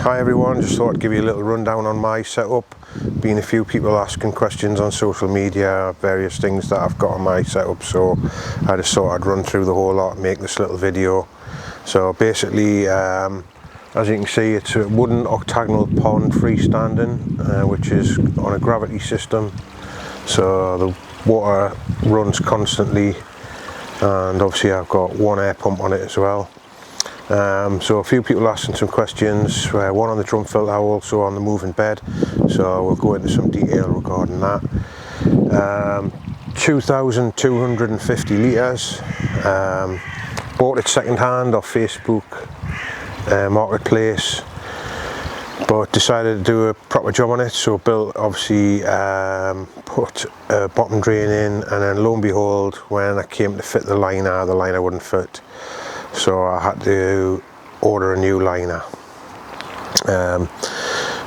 Hi everyone, just thought I'd give you a little rundown on my setup. Been a few people asking questions on social media, various things that I've got on my setup, so I just thought I'd run through the whole lot and make this little video. So basically, as you can see, it's a wooden octagonal pond freestanding, which is on a gravity system, so the water runs constantly, and obviously I've got one air pump on it as well. So a few people asking some questions, one on the drum filter, also on the moving bed, so we'll go into some detail regarding that. 2,250 litres, bought it second hand off Facebook marketplace, but decided to do a proper job on it, so built, obviously put a bottom drain in, and then lo and behold, when I came to fit the liner wouldn't fit. So I had to order a new liner.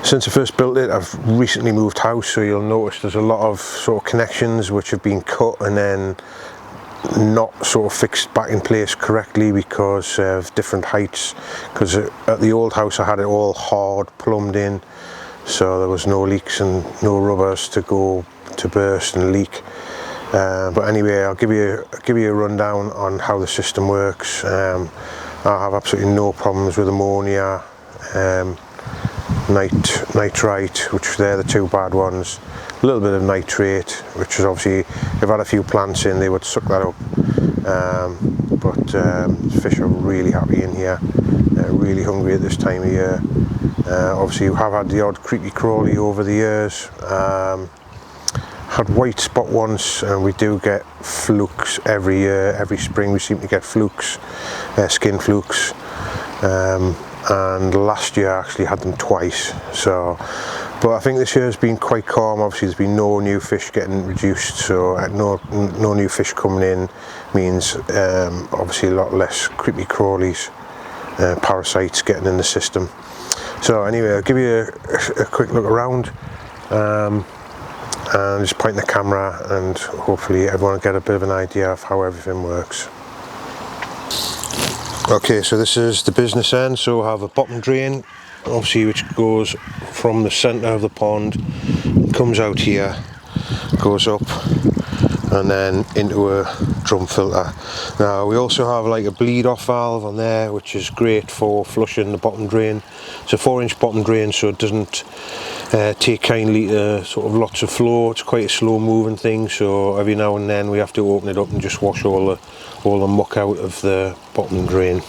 Since I first built it, I've recently moved house, so you'll notice there's a lot of sort of connections which have been cut and then not sort of fixed back in place correctly because of different heights. Because at the old house I had it all hard plumbed in, so there was no leaks and no rubbers to go to burst and leak. But anyway, I'll give you a rundown on how the system works. I have absolutely no problems with ammonia, nitrite, which they're the two bad ones. A little bit of nitrate, which is obviously, if I had a few plants in, they would suck that up. But fish are really happy in here. They're really hungry at this time of year. Obviously, we have had the odd creepy crawly over the years. Had white spot once, and we do get flukes every year. Every spring we seem to get flukes, skin flukes, and last year I actually had them twice. So, but I think this year has been quite calm. Obviously there's been no new fish getting reduced, so no new fish coming in means obviously a lot less creepy crawlies, parasites getting in the system. So anyway, I'll give you a quick look around. And just point the camera, and hopefully everyone will get a bit of an idea of how everything works. Okay, so this is the business end. So I have a bottom drain, obviously, which goes from the centre of the pond, comes out here, goes up, and then into a drum filter. Now we also have like a bleed off valve on there, which is great for flushing the bottom drain. It's a 4-inch bottom drain, so it doesn't take kindly to sort of lots of flow. It's quite a slow moving thing, so every now and then we have to open it up and just wash all the muck out of the bottom drain.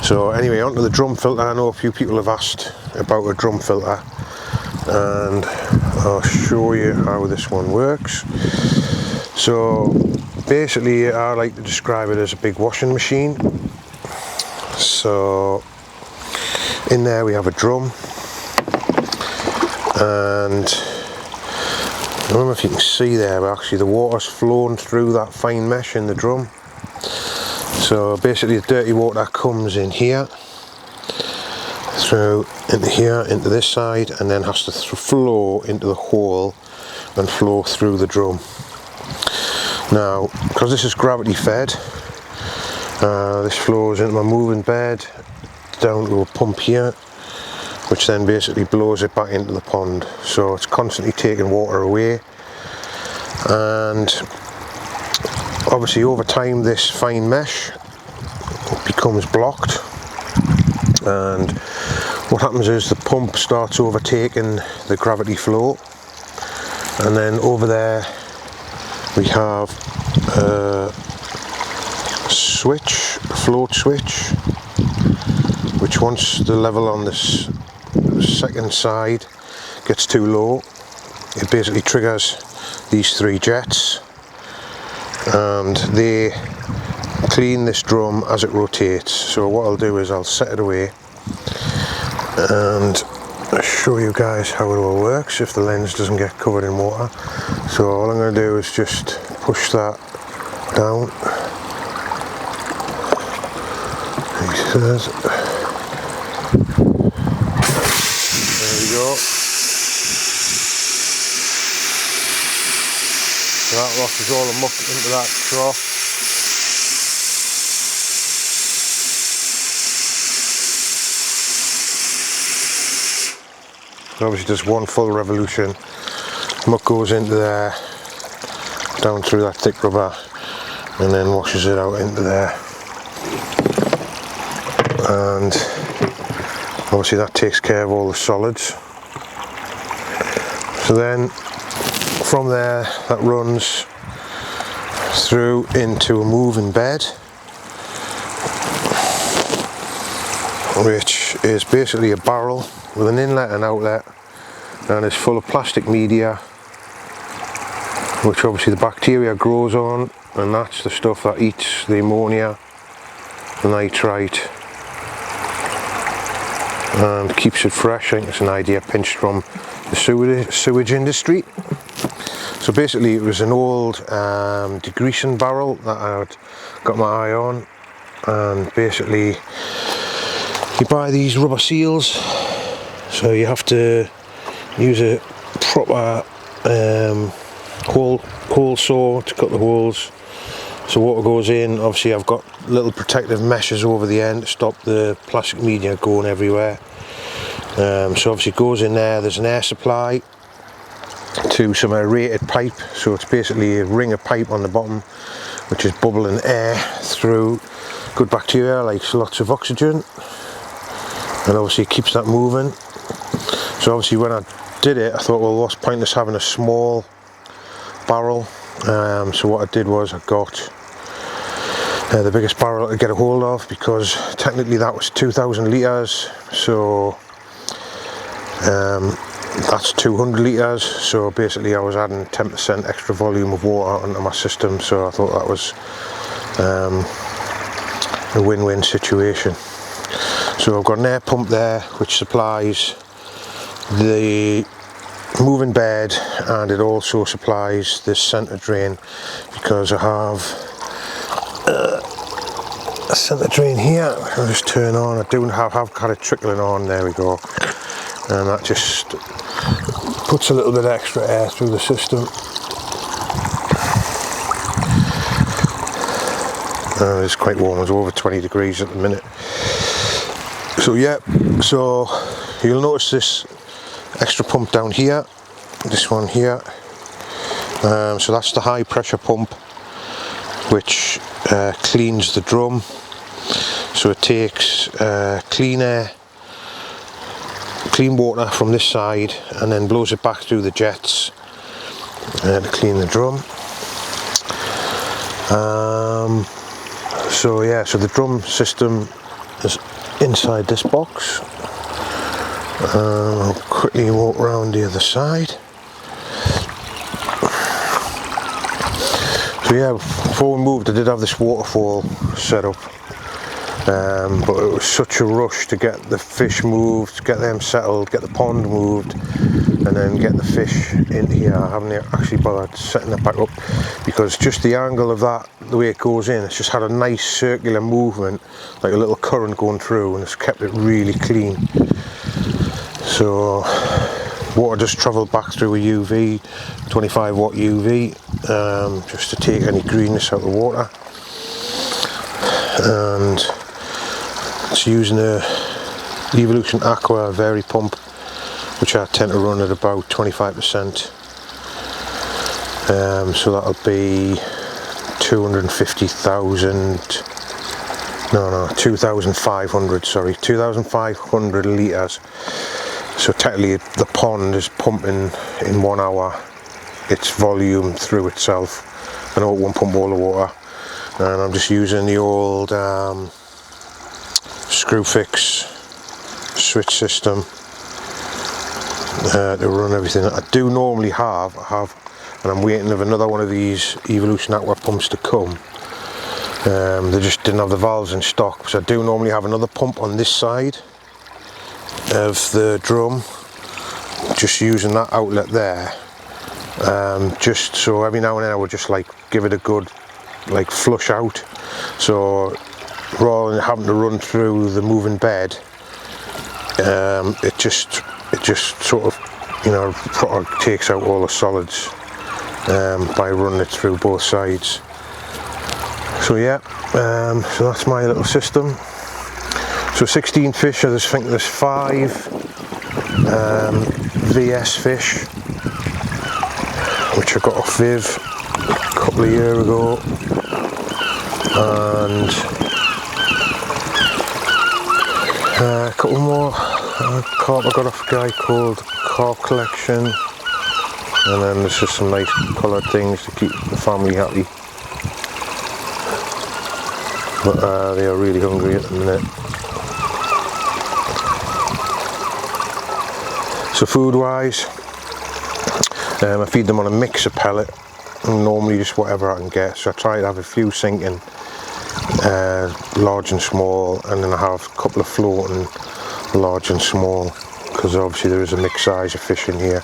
So anyway, onto the drum filter. I know a few people have asked about a drum filter, and I'll show you how this one works. So basically, I like to describe it as a big washing machine. So in there we have a drum, and I don't know if you can see there, but actually the water's flowing through that fine mesh in the drum. So basically the dirty water comes in here, through into here, into this side, and then has to flow into the hole and flow through the drum. Now, because this is gravity fed, this flows into my moving bed, down to a pump here, which then basically blows it back into the pond. So it's constantly taking water away, and obviously over time this fine mesh becomes blocked, and what happens is the pump starts overtaking the gravity flow, and then over there we have a switch, a float switch, which once the level on this second side gets too low, it basically triggers these 3 jets, and they clean this drum as it rotates. So what I'll do is I'll set it away and I'll show you guys how it all works if the lens doesn't get covered in water. So all I'm going to do is just push that down. There we go. So that washes all the muck into that trough. So obviously just one full revolution, muck goes into there, down through that thick rubber, and then washes it out into there. And obviously that takes care of all the solids. So then from there that runs through into a moving bed, which is basically a barrel with an inlet and outlet, and it's full of plastic media, which obviously the bacteria grows on, and that's the stuff that eats the ammonia, the nitrite, and keeps it fresh. I think it's an idea pinched from the sewage industry. So basically it was an old degreasing barrel that I had got my eye on, and basically you buy these rubber seals, so you have to use a proper hole saw to cut the holes. So water goes in, obviously I've got little protective meshes over the end to stop the plastic media going everywhere. So obviously it goes in there, there's an air supply to some aerated pipe, so it's basically a ring of pipe on the bottom which is bubbling air through good bacteria, like lots of oxygen, and obviously it keeps that moving. So obviously when I did it I thought, well, what's pointless having a small barrel. So what I did was I got the biggest barrel I could get a hold of, because technically that was 2,000 litres, so that's 200 litres, so basically I was adding 10% extra volume of water onto my system, so I thought that was a win-win situation. So I've got an air pump there which supplies the moving bed, and it also supplies this centre drain, because I have a centre drain here. I'll just turn on. I do have had it trickling on, there we go, and that just puts a little bit of extra air through the system. It's quite warm, it's over 20 degrees at the minute. So yeah, so you'll notice this extra pump down here, this one here. So that's the high pressure pump which cleans the drum. So it takes clean air, clean water from this side, and then blows it back through the jets to clean the drum. So yeah, so the drum system is inside this box. I'll quickly walk around the other side. So yeah, before we moved I did have this waterfall set up, but it was such a rush to get the fish moved, get them settled, get the pond moved, and then get the fish into here. I haven't actually bothered setting it back up, because just the angle of that, the way it goes in, it's just had a nice circular movement, like a little current going through, and it's kept it really clean. So water just travelled back through a UV, 25 watt UV, just to take any greenness out of the water. And it's using a Evolution Aqua Vary pump, which I tend to run at about 25%. So that'll be 2,500 litres. So technically the pond is pumping in 1 hour its volume through itself, and it won't pump all the water. And I'm just using the old screw fix switch system to run everything. I do normally have, and I'm waiting for another one of these Evolution Aqua pumps to come. They just didn't have the valves in stock, so I do normally have another pump on this side of the drum, just using that outlet there, just so every now and then I would just like give it a good like flush out, so rather than having to run through the moving bed, it just sort of, you know, takes out all the solids by running it through both sides. So yeah, so that's my little system. So 16 fish, I just think there's 5 VS fish, which I got off Viv a couple of years ago, and a couple more carp I got off a guy called Carp Collection, and then there's just some nice coloured things to keep the family happy. But they are really hungry at the minute. So food wise, I feed them on a mix of pellet, normally just whatever I can get. So I try to have a few sinking, large and small, and then I have a couple of floating, large and small, because obviously there is a mixed size of fish in here.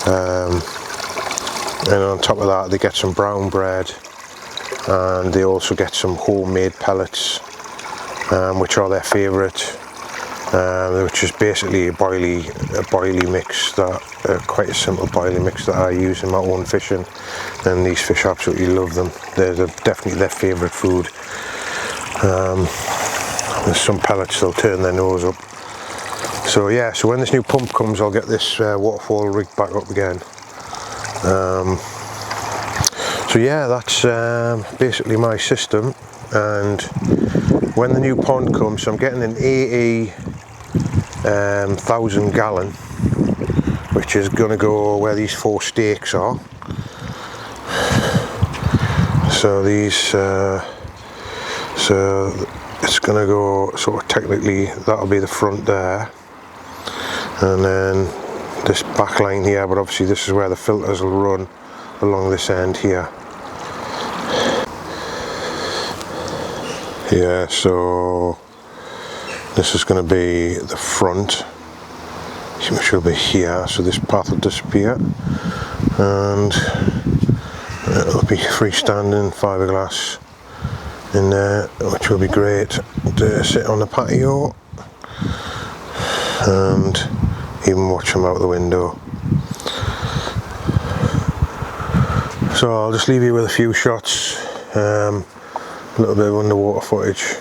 And on top of that they get some brown bread, and they also get some homemade pellets, which are their favourite, which is basically a boilie mix, that quite a simple boilie mix that I use in my own fishing, and these fish absolutely love them. They're definitely their favourite food. There's some pellets they'll turn their nose up. So yeah, so when this new pump comes, I'll get this Waterfall rigged back up again. So yeah, that's basically my system. And when the new pond comes, so I'm getting an 80 1,000 gallon, which is going to go where these 4 stakes are. So these, so it's going to go sort of technically, that'll be the front there, and then this back line here, but obviously this is where the filters will run along this end here. Yeah, so this is going to be the front, which will be here, so this path will disappear, and it'll be freestanding fiberglass in there, which will be great to sit on the patio and even watch them out the window. So I'll just leave you with a few shots, a little bit of underwater footage.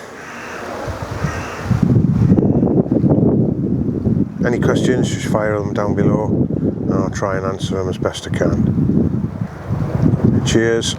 Any questions, just fire them down below and I'll try and answer them as best I can. Cheers.